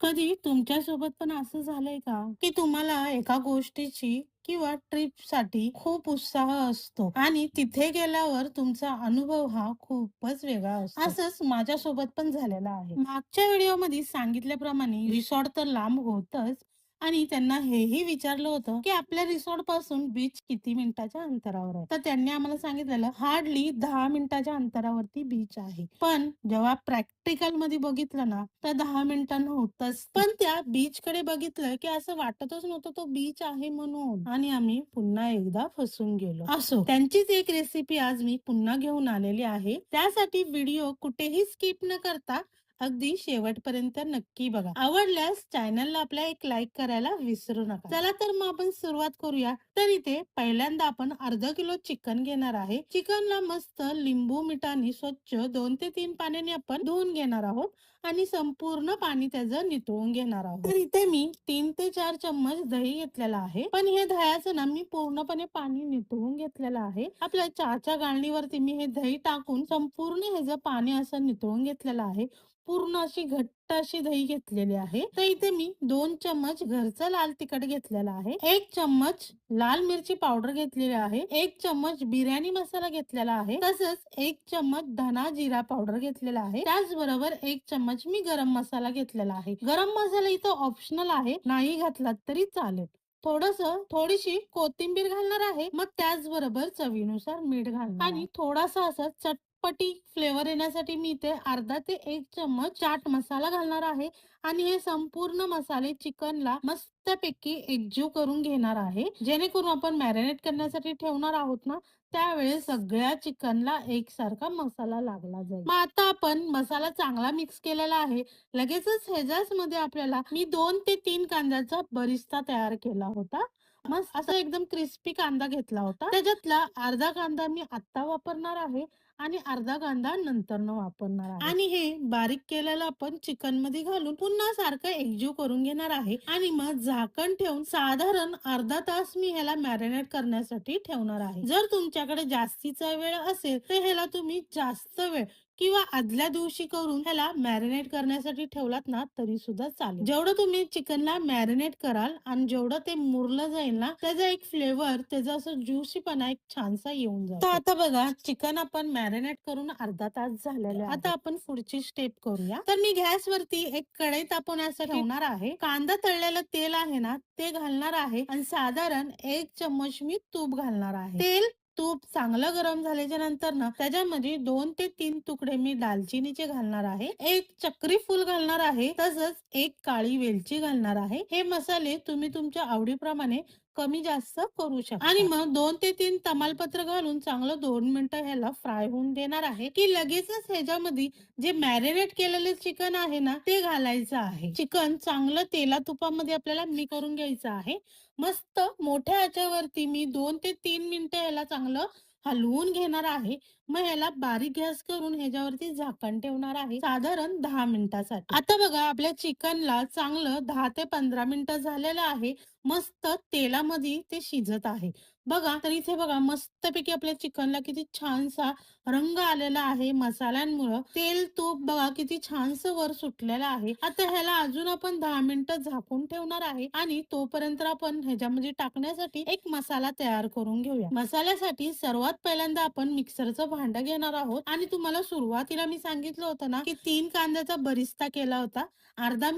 कधी तुमच्यासोबत पण असं झालंय का, की तुम्हाला एका गोष्टीची किंवा ट्रिपसाठी खूप उत्साह असतो आणि तिथे गेल्यावर तुमचा अनुभव हा खूपच वेगळा असतो. असंच माझ्यासोबत पण झालेलं आहे. मागच्या व्हिडिओमध्ये सांगितल्याप्रमाणे रिसॉर्ट तर लांब होतच आणि त्यांना हेही विचारलं होतं, की आपल्या रिसॉर्ट पासून बीच किती मिनिटाच्या अंतरावर आहे. तर त्यांनी आम्हाला सांगितलेलं हार्डली 10 मिनिटाच्या अंतरावरती बीच आहे. पण जेव्हा प्रॅक्टिकल मध्ये बघितलं ना, तर 10 मिनिटांनं होतच. पण त्या बीच कडे बघितलं, की असं वाटतच नव्हतं तो बीच आहे म्हणून आणि आम्ही पुन्हा एकदा फसून गेलो. असो, त्यांचीच एक रेसिपी आज मी पुन्हा घेऊन आलेली आहे. त्यासाठी व्हिडिओ कुठेही स्किप न करता अगदी शेवटपर्यंत नक्की बघा. आवडल्यास चॅनलला आपल्या एक लाईक करायला विसरू नका. चला तर मग आपण सुरुवात करूया. तर इथे पहिल्यांदा आपण अर्धा किलो चिकन घेणार आहे. चिकनला मस्त लिंबू मिठाने स्वच्छ 2 ते 3 पाण्याने आपण धुवून घेणार आहोत आणि संपूर्ण पाणी त्याचं निथळून घेणार आहोत. तर इथे मी 3 ते 4 चम्मच दही घेतलेला आहे. पण हे दह्याचं ना मी पूर्णपणे पाणी निथळून घेतलेलं आहे. आपल्या चहाच्या गाळणीवरती मी हे दही टाकून संपूर्ण ह्याचं पाणी असं निथळून घेतलेलं आहे. पूर्ण अशी घट्ट अशी दही घेतलेली आहे. तर इथे मी 2 चम्मच घरचं लाल तिखट घेतलेलं आहे. 1 चम्मच लाल मिरची पावडर घेतलेली आहे. 1 चम्मच बिर्याणी मसाला घेतलेला आहे. तसंच 1 चम्मच धना जिरा पावडर घेतलेला आहे. त्याचबरोबर 1 चम्मच मी गरम मसाला घेतलेला आहे. गरम मसाला इथं ऑप्शनल आहे. नाही घातलात तरी चालेल. थोडीशी कोथिंबीर घालणार आहे. मग त्याचबरोबर चवीनुसार मीठ घालणार आणि थोडासा असा चटपटी फ्लेवर येण्यासाठी मी इथे अर्धा ते 1 चम्मच चाट मसाला घालणार आहे आणि हे संपूर्ण मसाले चिकनला मस्तपैकी एकजीव करून घेणार आहे. जेणेकरून आपण मॅरिनेट करण्यासाठी ठेवणार आहोत ना, त्यावेळेस सगळ्या चिकनला एकसारखा मसाला लागला जाईल. मग आता आपण मसाला चांगला मिक्स केलेला आहे. लगेचच ह्याच्याच मध्ये आपल्याला मी 2 ते 3 कांद्याचा बरिस्ता तयार केला होता. मस्त असा एकदम क्रिस्पी कांदा घेतला होता. त्याच्यातला अर्धा कांदा मी आत्ता वापरणार आहे आणि अर्धा कांदा नंतरनं वापरणार आहे. आणि हे बारीक केलेलं आपण चिकन मध्ये घालून पुन्हा सारखं एकजीव करून घेणार आहे आणि मग झाकण ठेवून साधारण अर्धा तास मी ह्याला मॅरिनेट करण्यासाठी ठेवणार आहे. जर तुमच्याकडे जास्तीचा वेळ असेल तर ह्याला तुम्ही जास्त वेळ किंवा आदल्या दिवशी करून ह्याला मॅरिनेट करण्यासाठी ठेवलात ना तरी सुद्धा चालेल. जेवढं तुम्ही चिकनला मॅरिनेट कराल आणि जेवढं ते मुरलं जाईल ना, त्याचा एक फ्लेवर, त्याचा असं ज्युसीपणा एक छानसा येऊन जातो. तर आता बघा, चिकन आपण मॅरिनेट करून अर्धा तास झालेलं आहे. आता आपण पुढची स्टेप करूया. तर मी गॅसवरती एक कढई तापवण्यासाठी ठेवणार आहे. कांदा तळलेलं तेल आहे ना, ते घालणार आहे आणि साधारण 1 चम्मच मी तूप घालणार आहे. तूप चांगलं गरम झाल्याच्या नंतर ना त्याच्यामध्ये 2 ते 3 तुकडे मी दालचिनीचे घालणार आहे. 1 चक्री फूल घालणार आहे. तसंच 1 काळी वेलची घालणार आहे. हे मसाले तुम्ही तुमच्या आवडीप्रमाणे कमी जास्त करू शकता आणि मग 2 ते 3 तमालपत्र घालून चांगलं 2 मिनिटं ह्याला फ्राय होऊन देणार आहे की लगेचच ह्याच्यामध्ये जे मॅरिनेट केलेले चिकन आहे ना ते घालायचं आहे. चिकन चांगलं तेला तुपामध्ये आपल्याला मिक्स करून घ्यायचं आहे. मस्त मोठ्या आचेवरती मी 2 ते 3 मिनिटं ह्याला चांगलं हलवून घेणार आहे. मग ह्याला बारीक गॅस करून ह्याच्यावरती झाकण ठेवणार आहे साधारण 10 मिनिटासाठी. आता बघा आपल्या चिकनला चांगलं 10 ते 15 मिनिटं झालेलं आहे. मस्त तेलामध्ये ते शिजत आहे. बघा तर इथे बघा मस्तपैकी आपल्या चिकनला किती छानसा रंग आलेला आहे मसाल्यांमुळं. तेल तूप बघा किती छानसं वर सुटलेलं आहे. आता ह्याला अजून आपण 10 मिनिटं झाकून ठेवणार आहे आणि तोपर्यंत आपण ह्याच्यामध्ये टाकण्यासाठी एक मसाला तयार करून घेऊया. मसाल्यासाठी सर्वात पहिल्यांदा आपण मिक्सरचं भांडं घेणार आहोत आणि तुम्हाला सुरुवातीला मी सांगितलं होतं ना की 3 कांद्याचा बरिस्ता केला होता. अर्धा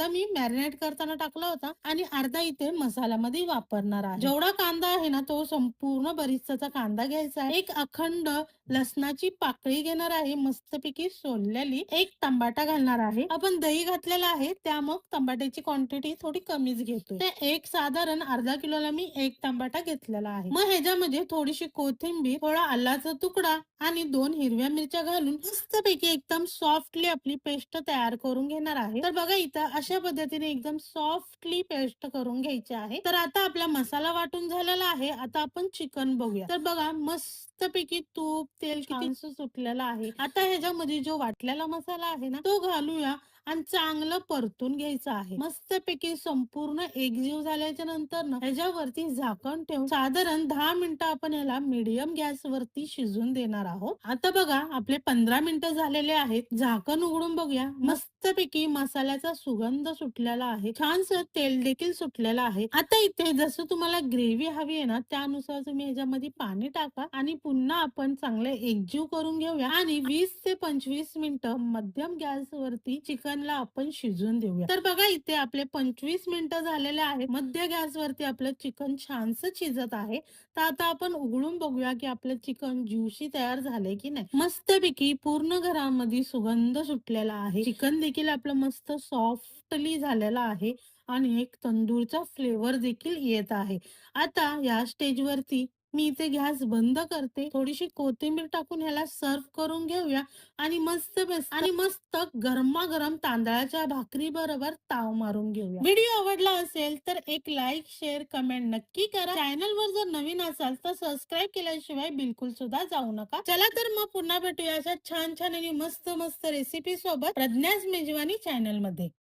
मी मॅरिनेट करताना टाकला होता आणि अर्धा इथे मसाल्यामध्ये वापरणार आहे. जेवढा कांदा आहे ना तो संपूर्ण बरिस्ताचा कांदा घ्यायचा आहे. एक अखंड लसणाची पाकळी घेणार आहे मस्तपैकी सोललेली. 1 टमाटा घालणार आहे. आपण दही घातलेला आहे त्या मग टमाट्याची क्वांटिटी थोडी कमीच घेतोय. ते एक साधारण अर्धा किलोला मी 1 टमाटा घेतलेला आहे. मग ह्याच्यामध्ये थोडीशी कोथिंबीर, थोडा आल्याचा तुकडा आणि 2 हिरव्या मिरच्या घालून मस्तपैकी एकदम सॉफ्टली आपली पेस्ट तयार करून घेणार आहे. तर बघा इथं अशा पद्धतीने एकदम सॉफ्टली पेस्ट करून घ्यायची आहे. तर आता आपला मसाला वाटून झालेला आहे. आता आपण चिकन बघूया. तर बघा मस्तपैकी तूप तेल किती सुटलेलं आहे. आता ह्याच्यामध्ये जो वाटलेला मसाला आहे ना तो घालूया आणि चांगलं परतून घ्यायचं आहे. मस्तपैकी संपूर्ण एकजीव झाल्याच्या नंतर ना ह्याच्यावरती झाकण ठेवून साधारण 10 मिनिटं आपण ह्याला मीडियम गॅसवरती शिजून देणार आहोत. आता बघा आपले 15 मिनिटं झालेले आहेत. झाकण उघडून बघूया. मस्तपैकी मसाल्याचा सुगंध सुटलेला आहे. छानसं तेल देखील सुटलेलं आहे. आता इथे जसं तुम्हाला ग्रेव्ही हवी आहे ना त्यानुसार तुम्ही ह्याच्यामध्ये पाणी टाका आणि पुन्हा आपण चांगले एकजीव करून घेऊया आणि 20 ते 25 मिनिटं मध्यम गॅसवरती चिकनला आपण शिजून देऊया. तर बघा इथे आपले 25 मिनिटं झालेले आहेत. मध्य गॅसवरती आपलं चिकन छानसं शिजत आहे. तर आता आपण उघडून बघूया की आपलं चिकन ज्युशी तयार झालंय की नाही. मस्तपैकी पूर्ण घरामध्ये सुगंध सुटलेला आहे. चिकन देखील आपलं मस्त सॉफ्टली झालेलं आहे आणि एक तंदूरचा फ्लेवर देखील येत आहे. आता या स्टेजवरती मी इथे गॅस बंद करते. थोडीशी कोथिंबीर टाकून ह्याला सर्व्ह करून घेऊया आणि मस्त गरमागरम तांदळाच्या भाकरी बरोबर ताव मारून घेऊया. व्हिडिओ आवडला असेल तर एक लाईक, शेअर, कमेंट नक्की करा. चॅनलवर जर नवीन असाल तर सबस्क्राईब केल्याशिवाय बिलकुल सुद्धा जाऊ नका. चला तर मग पुन्हा भेटूया अशा छान छान आणि मस्त मस्त रेसिपी सोबत प्रज्ञास मेजवानी चॅनल मध्ये.